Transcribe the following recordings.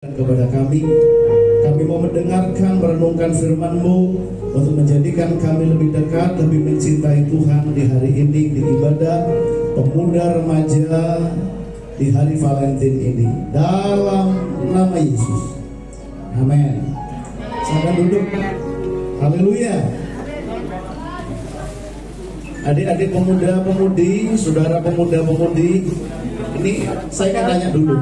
Kepada kami mau mendengarkan, merenungkan firman-Mu untuk menjadikan kami lebih dekat, lebih mencintai Tuhan di hari ini, di ibadah pemuda remaja di hari Valentine ini, dalam nama Yesus, amin. Silakan duduk. Haleluya. Adik-adik pemuda-pemudi, saudara pemuda-pemudi, ini saya akan tanya dulu.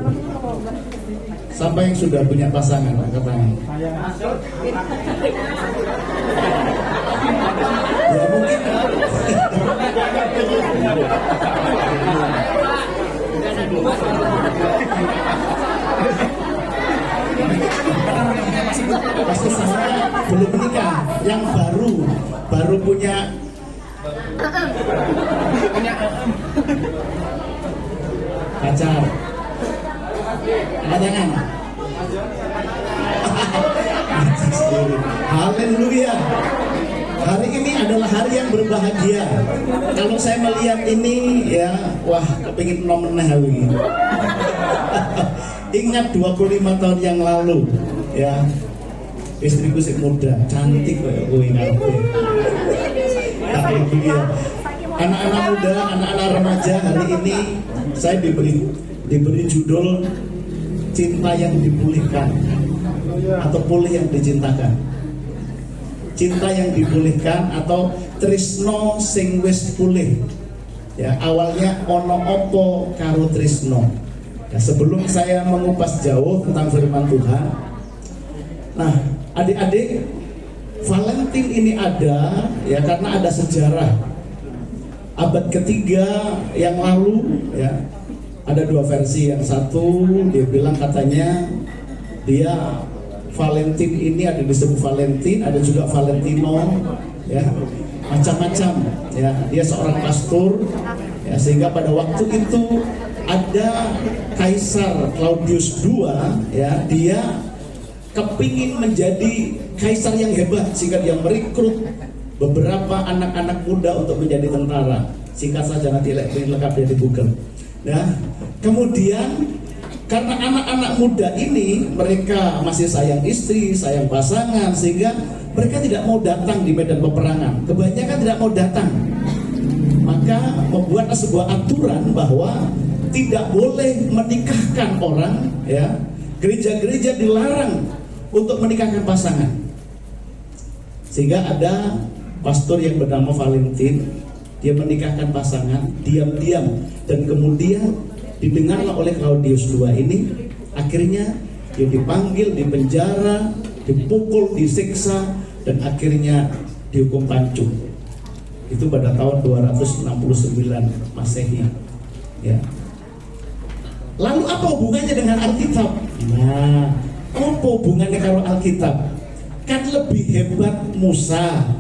Siapa yang sudah punya pasangan? Angkat tangan. Ya mungkin. Pasti saya belum menikah. Yang baru punya pacar. Angkat tangan. Haleluya. Hari ini adalah hari yang berbahagia. Kalau saya melihat ini ya, wah, kepingin nomeneh ini. Ingat 25 tahun yang lalu ya, istriku sih muda, cantik kayak gue ngarepe. Haleluya. Anak-anak muda, anak-anak remaja hari ini saya diberi judul cinta yang dipulihkan atau pulih yang dicintakan. Cinta yang dipulihkan atau trisno sing wis pulih. Ya, awalnya ono opo karo trisno. Ya, sebelum saya mengupas jauh tentang firman Tuhan. Nah, adik-adik, Valentine ini ada ya karena ada sejarah. Abad ketiga yang lalu ya, ada dua versi. Yang satu dia bilang katanya dia Valentine ini ada disebut Valentine, ada juga Valentino ya, macam-macam ya. Dia seorang pastor ya, sehingga pada waktu itu ada Kaisar Claudius II ya, dia kepingin menjadi kaisar yang hebat sehingga dia merekrut beberapa anak-anak muda untuk menjadi tentara. Singkat saja, nanti lengkap di Google. Nah, kemudian karena anak-anak muda ini mereka masih sayang istri, sayang pasangan, sehingga mereka tidak mau datang di medan peperangan. Kebanyakan tidak mau datang. Maka membuat sebuah aturan bahwa tidak boleh menikahkan orang ya. Gereja-gereja dilarang untuk menikahkan pasangan. Sehingga ada pastor yang bernama Valentine. Dia menikahkan pasangan diam-diam, dan kemudian didengarlah oleh Claudius II ini. Akhirnya dia dipanggil, dipenjara, dipukul, disiksa, dan akhirnya dihukum pancung. Itu pada tahun 269 Masehi ya. Lalu apa hubungannya dengan Alkitab? Nah, apa hubungannya kalau Alkitab? Kan lebih hebat Musa,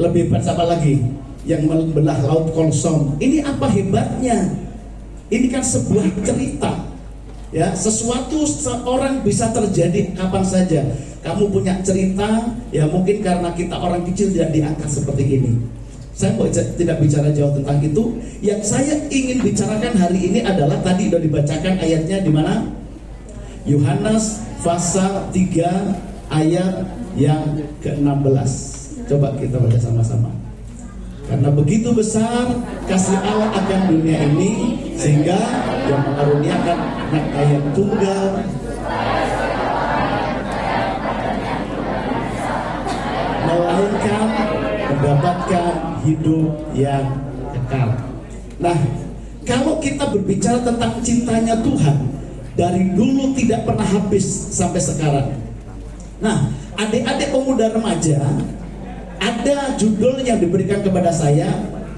lebih hebat siapa lagi? Yang membelah laut Kolsom. Ini apa hebatnya? Ini kan sebuah cerita ya, sesuatu seorang bisa terjadi kapan saja. Kamu punya cerita ya, mungkin karena kita orang kecil tidak diangkat seperti ini. Saya mau tidak bicara jauh tentang itu. Yang saya ingin bicarakan hari ini adalah tadi sudah dibacakan ayatnya di mana? Yohanes pasal 3 ayat yang ke-16. Coba kita baca sama-sama. Karena begitu besar kasih Allah akan dunia ini, sehingga Dia mengaruniakan anaknya yang tunggal melainkan mendapatkan hidup yang kekal. Nah, kalau kita berbicara tentang cintanya Tuhan, dari dulu tidak pernah habis sampai sekarang. Nah, adik-adik pemuda remaja, ada judul yang diberikan kepada saya,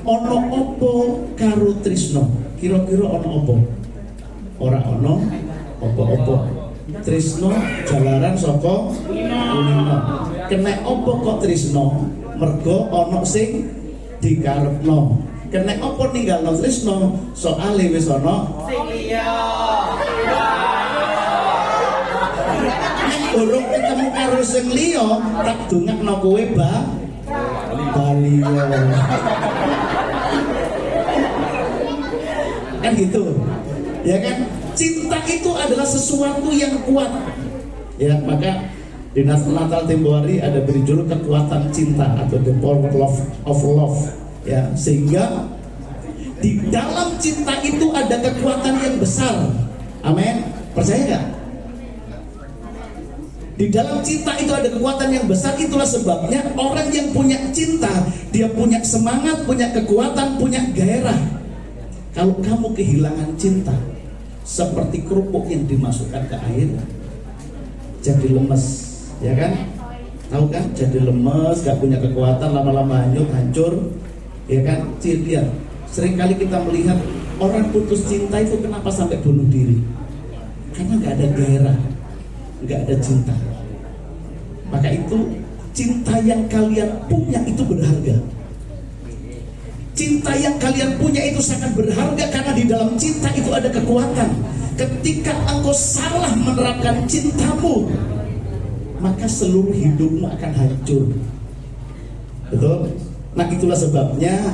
ono opo karo trisno. Kira-kira ono opo? Ora ono opo-opo. Trisno jalaran saka kulino. Kena opo kok trisno? Mergo ono sing dikarepno. Kena opo ninggalno trisno? Soale wis ono sing liya. Urung ketemu karo sing liya, tak dongakno kowe Bali kan gitu ya kan. Cinta itu adalah sesuatu yang kuat Ya, maka di Natal tempo hari ada berjudul kekuatan cinta atau the power of love. Ya, sehingga di dalam cinta itu ada kekuatan yang besar. Amin. Percaya nggak? Di dalam cinta itu ada kekuatan yang besar. Itulah sebabnya orang yang punya cinta, dia punya semangat, punya kekuatan, punya gairah. Kalau kamu kehilangan cinta, seperti kerupuk yang dimasukkan ke air, jadi lemes, ya kan? Tahu kan? Jadi lemes, gak punya kekuatan, lama-lama hancur, ya kan? Lihat, seringkali kita melihat orang putus cinta itu kenapa sampai bunuh diri? Karena gak ada gairah, gak ada cinta. Maka itu cinta yang kalian punya itu berharga. Cinta yang kalian punya itu sangat berharga, karena di dalam cinta itu ada kekuatan. Ketika engkau salah menerapkan cintamu, maka seluruh hidupmu akan hancur. Betul? Nah, itulah sebabnya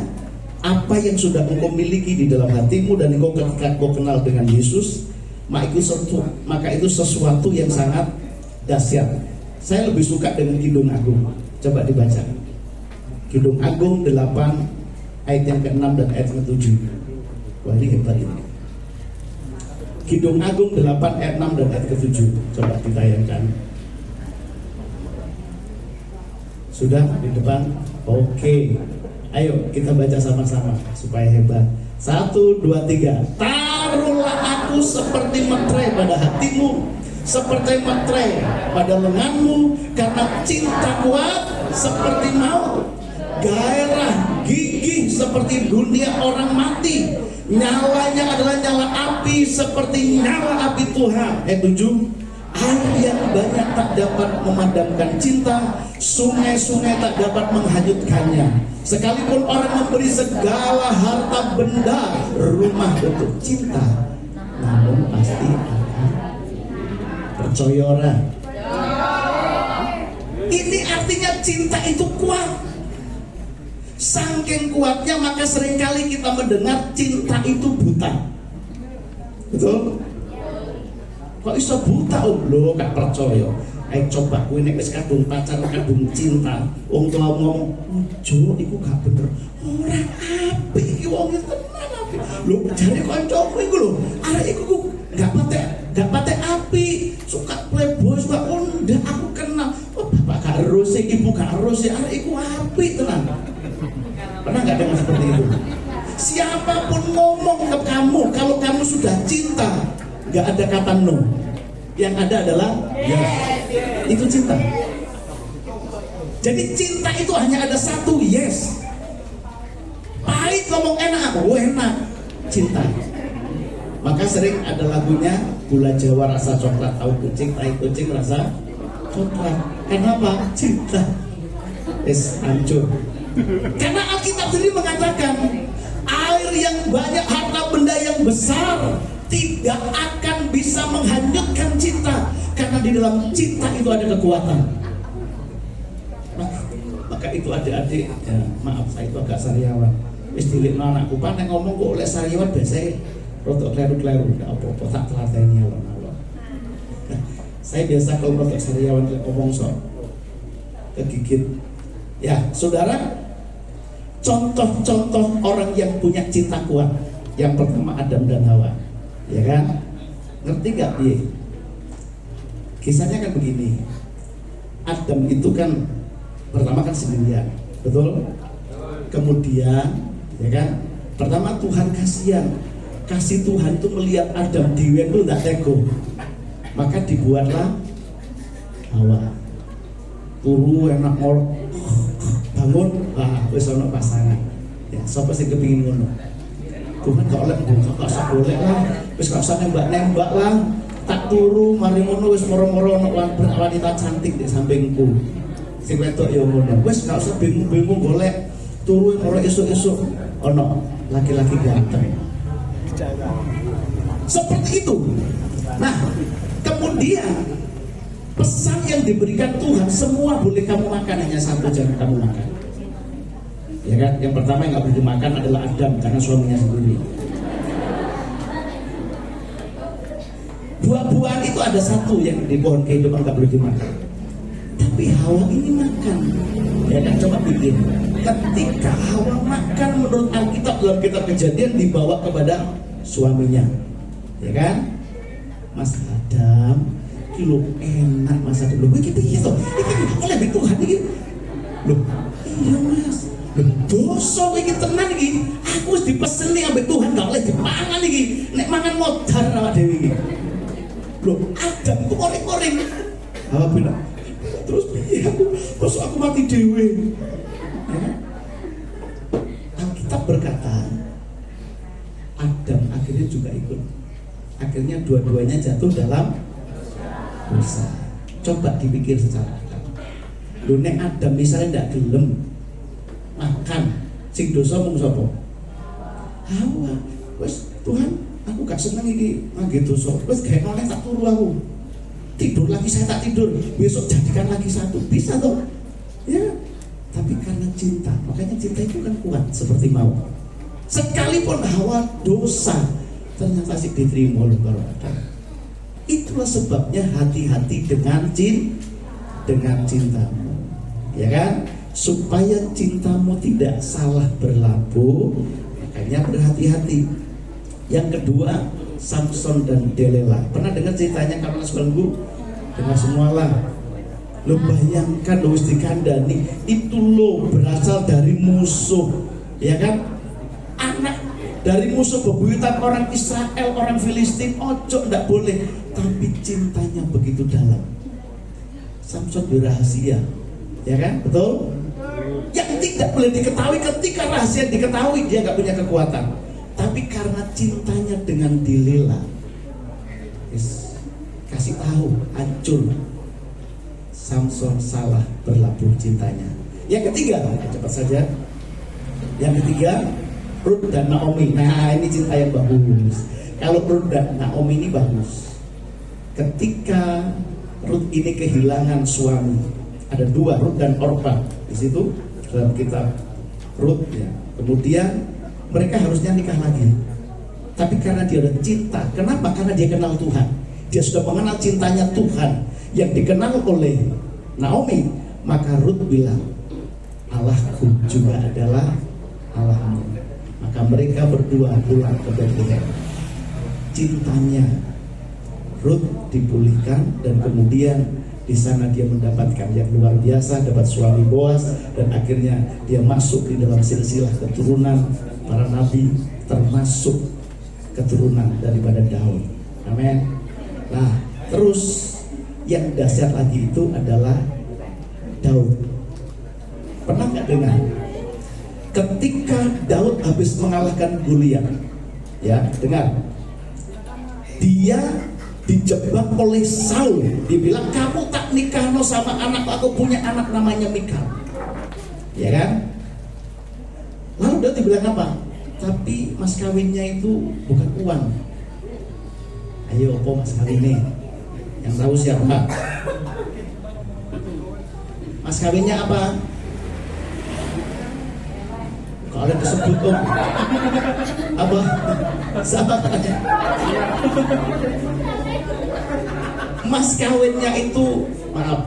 apa yang sudah engkau miliki di dalam hatimu dan engkau ketika engkau kenal dengan Yesus, maka itu sesuatu yang sangat dahsyat. Saya lebih suka dengan Kidung Agung. Coba dibaca. Kidung Agung 8 ayat yang ke-6 dan ayat yang ke-7. Wah, ini hebat ini. Kidung Agung 8 ayat 6 dan ayat ke-7. Coba ditayangkan. Sudah di depan? Oke. Ayo kita baca sama-sama supaya hebat. 1, 2, 3. Taruhlah aku seperti meterai pada hatimu, seperti meterai pada lenganmu, karena cinta kuat seperti maut, gairah gigih seperti dunia orang mati, nyalanya adalah nyala api seperti nyala api Tuhan. 7. Air yang banyak tak dapat memadamkan cinta, sungai-sungai tak dapat menghanyutkannya. Sekalipun orang memberi segala harta benda, rumah untuk cinta, namun pasti akan percaya orang. Ini artinya cinta itu kuat. Saking kuatnya maka seringkali kita mendengar cinta itu buta. Betul? Kok iso buta lho, gak percaya. Ayo coba kowe nek wis kadung pacar, kadung cinta, wong tua ngomong, "Jo, iku gak bener." Ora apik iki wong tenan apik. Lho jare kancaku iku lho, arek iku gak patek apik, suka playboy, suka ndak aku kenal. Oh, bapak gak harus, ibu gak harus, arek iku apik tenan. Pernah gak dengar seperti itu? Siapapun ngomong ke kamu, kalau kamu sudah cinta, gak ada kata no. Yang ada adalah yes. Itu cinta. Jadi cinta itu hanya ada satu, yes. Pahit ngomong enak, enak. Cinta. Maka sering ada lagunya, gula Jawa rasa coklat, tahu kucing, tai kucing rasa coklat. Kenapa? Cinta. Hancur. Karena Alkitab sendiri mengatakan, air yang banyak, harta benda yang besar tidak akan bisa menghanyutkan cinta, karena di dalam cinta itu ada kekuatan. Maka itu adik-adik, ya, maaf saya itu agak sariawan. Istilah anakku panen ngomong kok oleh sariawan biasanya rotok kleru-kleru, tidak apa-apa tak telateni alon-alon. Saya biasa kalau rotok sariawan ngomong sok kegigit. Ya, saudara, contoh-contoh orang yang punya cinta kuat. Yang pertama Adam dan Hawa. Ya kan? Ngerti gak dia? Kisahnya kan begini. Adam itu kan pertama kan sendirian, betul? Kemudian, ya kan? Pertama Tuhan kasihan. Kasih Tuhan itu melihat Adam diwen itu tidak tego. Maka dibuatlah Hawa. Turu enak ngol, bangun, wis ono pasangan. Ya, sapa sing kepengin ngono? Tuhan gak oleh buka, gak usah boleh lah. Wis gak usah nembak-nembak lah. Tak turu, mari ngono wis moro-moro ono wanita cantik di sampingku. Sing wedok ya ngono. Wis gak usah bingung-bingung golek. Turu moro esuk-esuk ono laki-laki ganteng. Seperti itu. Nah, kemudian pesan yang diberikan Tuhan, semua boleh kamu makan, hanya satu jangan kamu makan. Ya kan? Yang pertama yang nggak boleh dimakan adalah Adam karena suaminya sendiri. Buah-buahan itu ada satu yang di pohon kehidupan nggak boleh dimakan. Tapi Hawa ini makan. Ya kan, coba pikir. Ketika Hawa makan, menurut Alkitab dalam kitab Kejadian dibawa kepada suaminya, ya kan? Mas Adam, kilo enak Mas Adam. Loh, gitu gitu. Ini lebih Tuhan ini. Loh, iya Mas. Loh, dosa iki tenan iki. Aku wis dipeseni ambek Tuhan gak oleh dipangan iki. Nek mangan modar awak dhewe iki. Loh, Adam kok koreng-koreng. Hawa bilang, terus piye aku mati dhewe. Ya? Alkitab berkata, Adam akhirnya juga ikut. Akhirnya dua-duanya jatuh dalam dosa. Coba dipikir secara akal. Lho nek Adam misalnya ndak gelem makan, sing dosa mung sapa? Hawa. Wes Tuhan, aku gak seneng iki ngangge dosa. Wes gawe oleh tak turu aku. Tidur lagi saya tak tidur. Besok jadikan lagi satu. Bisa toh? Ya. Tapi karena cinta, makanya cinta itu kan kuat seperti mau. Sekalipun Hawa dosa, ternyata sih diterima oleh Adam. Itulah sebabnya hati-hati dengan cintamu, ya kan? Supaya cintamu tidak salah berlabuh, makanya berhati-hati. Yang kedua, Samson dan Delilah. Pernah dengar ceritanya kalau sebelumku? Dengar semualah. Lo bayangkan lo wis dikandani, itu lo berasal dari musuh, ya kan? Anak dari musuh bebuyutan orang Israel, orang Filistin, ojo ndak boleh. Tapi cintanya begitu dalam. Samson berahasia, ya kan? Betul? Yang tidak boleh diketahui, ketika rahasia diketahui dia nggak punya kekuatan. Tapi karena cintanya dengan Delilah, kasih tahu, hancur. Samson salah berlabuh cintanya. Yang ketiga, cepat saja. Yang ketiga, Ruth dan Naomi. Nah, ini cinta yang bagus. Kalau Ruth dan Naomi ini bagus. Ketika Ruth ini kehilangan suami, ada dua, Ruth dan Orpa. Di situ dalam kitab Ruth ya. Kemudian mereka harusnya nikah lagi. Tapi karena dia udah cinta, kenapa? Karena dia kenal Tuhan. Dia sudah mengenal cintanya Tuhan yang dikenal oleh Naomi. Maka Ruth bilang, Allahku juga adalah Allahmu. Maka mereka berdua pulang ke Bethlehem. Cintanya Ruth dipulihkan dan kemudian di sana dia mendapatkan yang luar biasa, dapat suami Boaz, dan akhirnya dia masuk di dalam silsilah keturunan para nabi, termasuk keturunan daripada Daud. Amin. Nah, terus yang dahsyat lagi itu adalah Daud. Pernah nggak dengar? Ketika Daud habis mengalahkan Goliat, ya dengar, dia dijebak oleh Saul. Dibilang, kamu tak nikah no sama anak aku, punya anak namanya Mikal, ya kan? Lalu Daud dibilang apa? Tapi mas kawinnya itu bukan uang. Ayo apa mas kawinnya? Yang tahu siapa? Mas kawinnya apa? Kalau ada disebut om, apa? Siapa? Mas kawinnya itu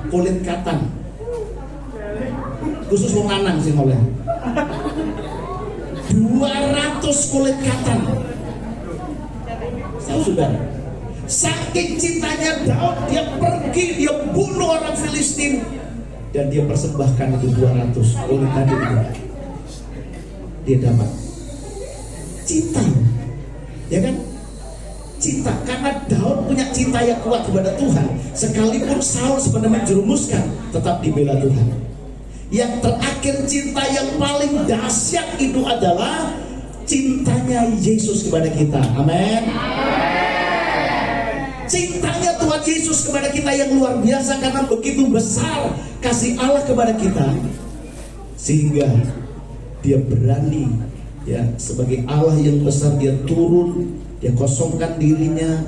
kulit katan, khusus wong lanang sih oleh 200 kulit katan. Saya sudah saking cintanya Daud, dia pergi, dia bunuh orang Filistin, dan dia persembahkan itu 200 kulit tadi itu. Dia dapat cinta, ya kan? Cinta, karena Daud punya cinta yang kuat kepada Tuhan. Sekalipun Saul sebenarnya menjerumuskan, tetap dibela Tuhan. Yang terakhir, cinta yang paling dahsyat itu adalah cintanya Yesus kepada kita. Amin. Cintanya Tuhan Yesus kepada kita yang luar biasa, karena begitu besar kasih Allah kepada kita, sehingga dia berani, ya, sebagai Allah yang besar, dia turun, dia kosongkan dirinya,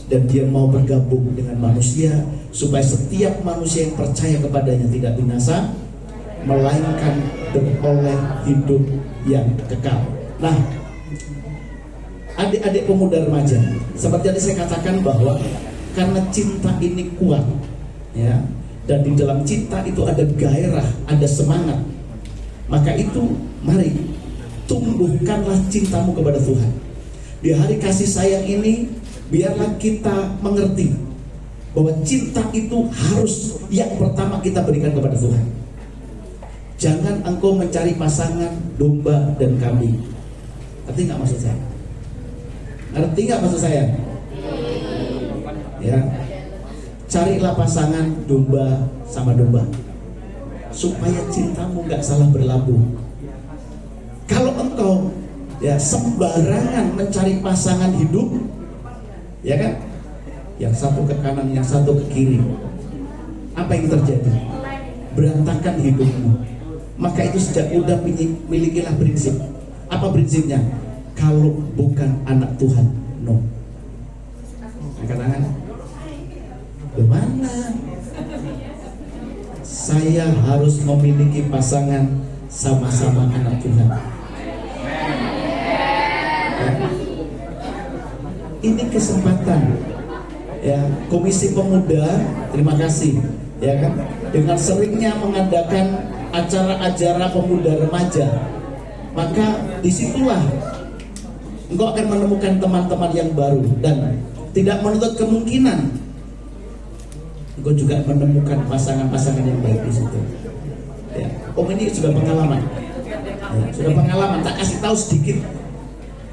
dan dia mau bergabung dengan manusia, supaya setiap manusia yang percaya kepadanya tidak binasa, melainkan beroleh hidup yang kekal. Nah, adik-adik pemuda remaja, seperti tadi saya katakan bahwa karena cinta ini kuat, ya. Dan di dalam cinta itu ada gairah, ada semangat. Maka itu mari tumbuhkanlah cintamu kepada Tuhan. Di hari kasih sayang ini, biarlah kita mengerti bahwa cinta itu harus yang pertama kita berikan kepada Tuhan. Jangan engkau mencari pasangan domba dan kambing. Ngerti nggak maksud saya? Ngerti nggak maksud saya? Ya, carilah pasangan domba sama domba, supaya cintamu nggak salah berlabuh. Kalau engkau ya sembarangan mencari pasangan hidup, ya kan, yang satu ke kanan, yang satu ke kiri, apa yang terjadi? Berantakan hidupmu. Maka itu sejak muda milikilah prinsip. Apa prinsipnya? Kalau bukan anak Tuhan, no. Angkat tangan. Bagaimana? Saya harus memiliki pasangan sama-sama anak Tuhan. Ya. Ini kesempatan. Ya, Komisi Pemuda, terima kasih, ya kan, dengan seringnya mengadakan acara-acara pemuda remaja, maka disitulah engkau akan menemukan teman-teman yang baru, dan tidak menutup kemungkinan engkau juga menemukan pasangan-pasangan yang baik di situ. Ya, Om ini sudah pengalaman, ya, sudah pengalaman. Tak kasih tahu sedikit,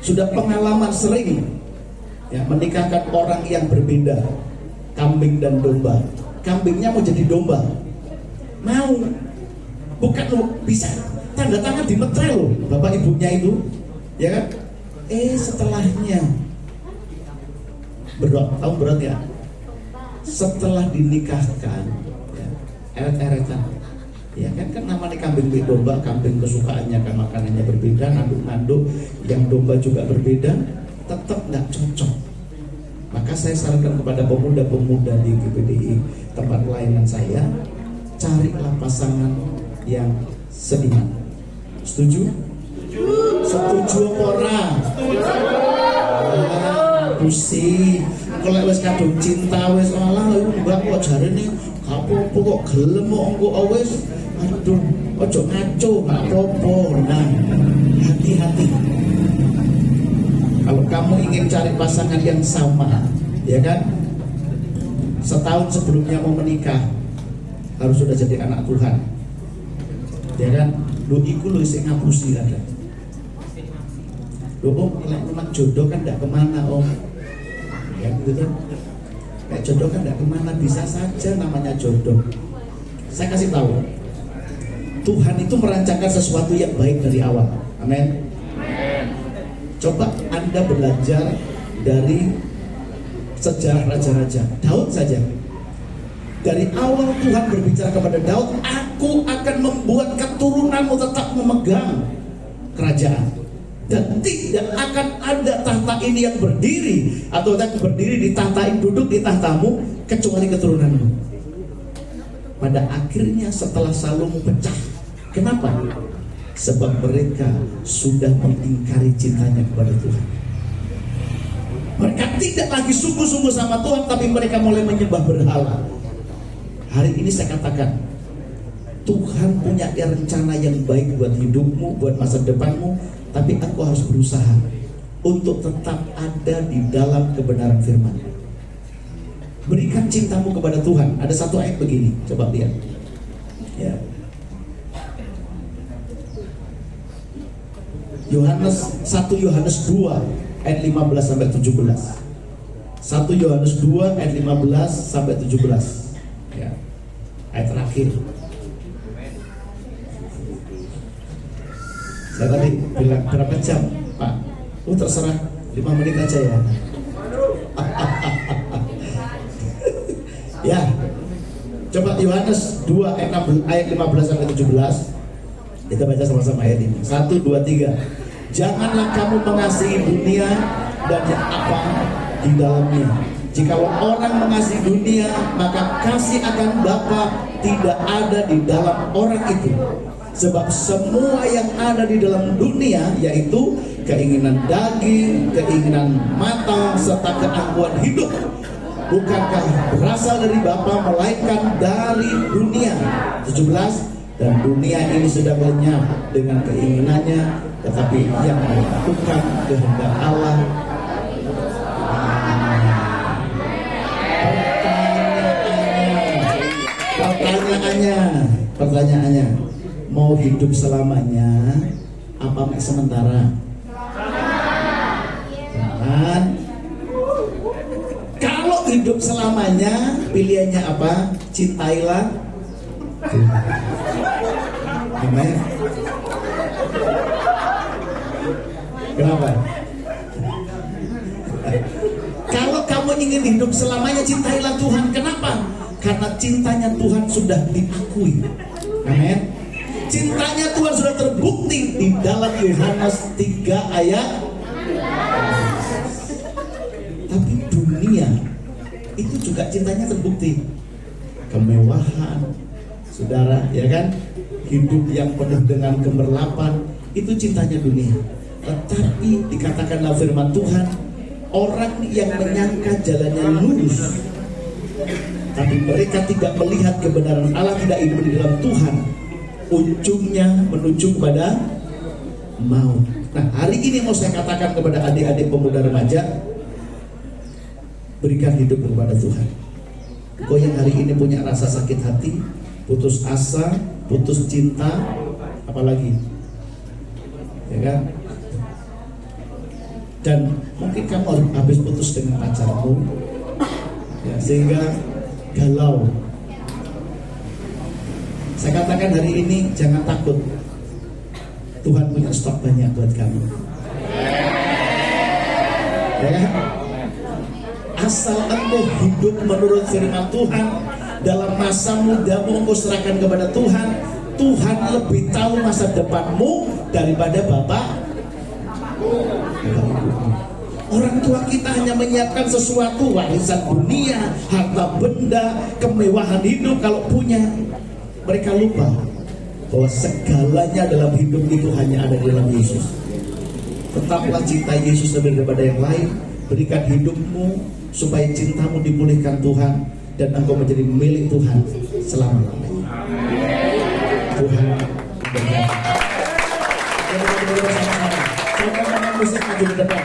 sudah pengalaman sering ya menikahkan orang yang berbeda, kambing dan domba. Kambingnya mau jadi domba, mau, bukan lo bisa tanda tangan di metre lo, bapak ibunya itu, ya kan? Setelahnya berat, tahu berat ya? Setelah dinikahkan, ya, eret-eretan, ya kan namanya kambing domba, kambing kesukaannya kan makanannya berbeda, nanduk-nanduk, yang domba juga berbeda, tetap nggak cocok. Maka saya sarankan kepada pemuda-pemuda di GPDI tempat pelayanan saya, carilah pasangan yang seiman. Setuju? Setuju apa ora? Pusing. Kalau wis kadung cinta wis alah mbak kok jarene gak apa-apa kok gelem kok engko wis. Aduh, ojo ngaco, gak apa-apa. Nah, hati-hati. Kalau kamu ingin cari pasangan yang sama, ya kan, setahun sebelumnya mau menikah harus sudah jadi anak Tuhan, ya kan. Lu iku lu iseng ngapusi ada. Lu Om, memang jodoh kan tidak kemana Om, ya gitu. Kayak jodoh kan tidak kemana, bisa saja namanya jodoh. Saya kasih tahu, Tuhan itu merancangkan sesuatu yang baik dari awal. Amin. Coba Anda belajar dari sejarah raja-raja. Daud saja. Dari awal Tuhan berbicara kepada Daud, aku akan membuat keturunanmu tetap memegang kerajaan. Dan tidak akan ada tahta ini yang berdiri, atau yang berdiri di tahta ini, duduk di tahtamu, kecuali keturunanmu. Pada akhirnya setelah Salomo pecah. Kenapa? Sebab mereka sudah mengingkari cintanya kepada Tuhan. Mereka tidak lagi sungguh-sungguh sama Tuhan, tapi mereka mulai menyembah berhala. Hari ini saya katakan, Tuhan punya rencana yang baik buat hidupmu, buat masa depanmu, tapi engkau harus berusaha untuk tetap ada di dalam kebenaran firman. Berikan cintamu kepada Tuhan. Ada satu ayat begini, coba lihat. Ya. Yohanes 1 Yohanes 2 ayat 15 sampai 17. 1 Yohanes 2 ayat 15 sampai 17. Ya. Ayat terakhir. Saya tadi bilang berapa jam, Pak? Terserah 5 menit aja ya. Ya. Coba Yohanes 2 ayat 15 sampai 17. Kita baca sama-sama ayat ini. 1, 2, 3. Janganlah kamu mengasihi dunia dan yang apa di dalamnya. Jika orang mengasihi dunia, maka kasih akan Bapa tidak ada di dalam orang itu. Sebab semua yang ada di dalam dunia, yaitu keinginan daging, keinginan mata, serta keangkuhan hidup, bukankah berasal dari Bapa melainkan dari dunia. 17. Dan dunia ini sedang lenyap dengan keinginannya, tetapi yang melakukan kehendak Allah. Pertanyaannya, mau hidup selamanya apa sementara? Kan? Kalau hidup selamanya, pilihannya apa? Cintailah Tuhan. Amin. Kenapa? Kalau kamu ingin hidup selamanya, cintailah Tuhan. Kenapa? Karena cintanya Tuhan sudah diakui. Amin. Cintanya Tuhan sudah terbukti di dalam Yohanes 3 ayat. Tapi dunia itu juga cintanya terbukti. Kemewahan, saudara, ya kan? Hidup yang penuh dengan gemerlapan, itu cintanya dunia. Tetapi dikatakan dalam firman Tuhan, orang yang menyangka jalannya lurus, tapi mereka tidak melihat kebenaran Allah, tidak hidup di dalam Tuhan, ujungnya menuju kepada maut. Nah, hari ini mau saya katakan kepada adik-adik pemuda remaja, berikan hidup kepada Tuhan. Kau yang hari ini punya rasa sakit hati, putus asa, putus cinta, apalagi, ya kan? Dan mungkin kamu habis putus dengan pacarmu, ya, sehingga galau. Saya katakan hari ini jangan takut, Tuhan punya stok banyak buat kamu, ya kan? Asal engkau hidup menurut firman Tuhan, dalam masa mudamu engkau serahkan kepada Tuhan. Tuhan lebih tahu masa depanmu daripada bapak. Orang tua kita hanya menyiapkan sesuatu, warisan dunia, harta benda, kemewahan hidup kalau punya. Mereka lupa bahwa segalanya dalam hidup itu hanya ada di dalam Yesus. Tetaplah cinta Yesus lebih daripada yang lain. Berikan hidupmu supaya cintamu dipulihkan Tuhan dan engkau menjadi milik Tuhan selama-lamanya. Tuhan berkati. Musik maju ke depan.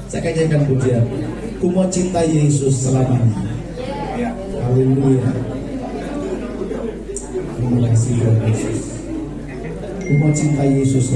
Saya kajikan pujian. Ku mau cinta Yesus selamanya. Haleluya. Terima kasih Tuhan Yesus. Ku mau cinta Yesus.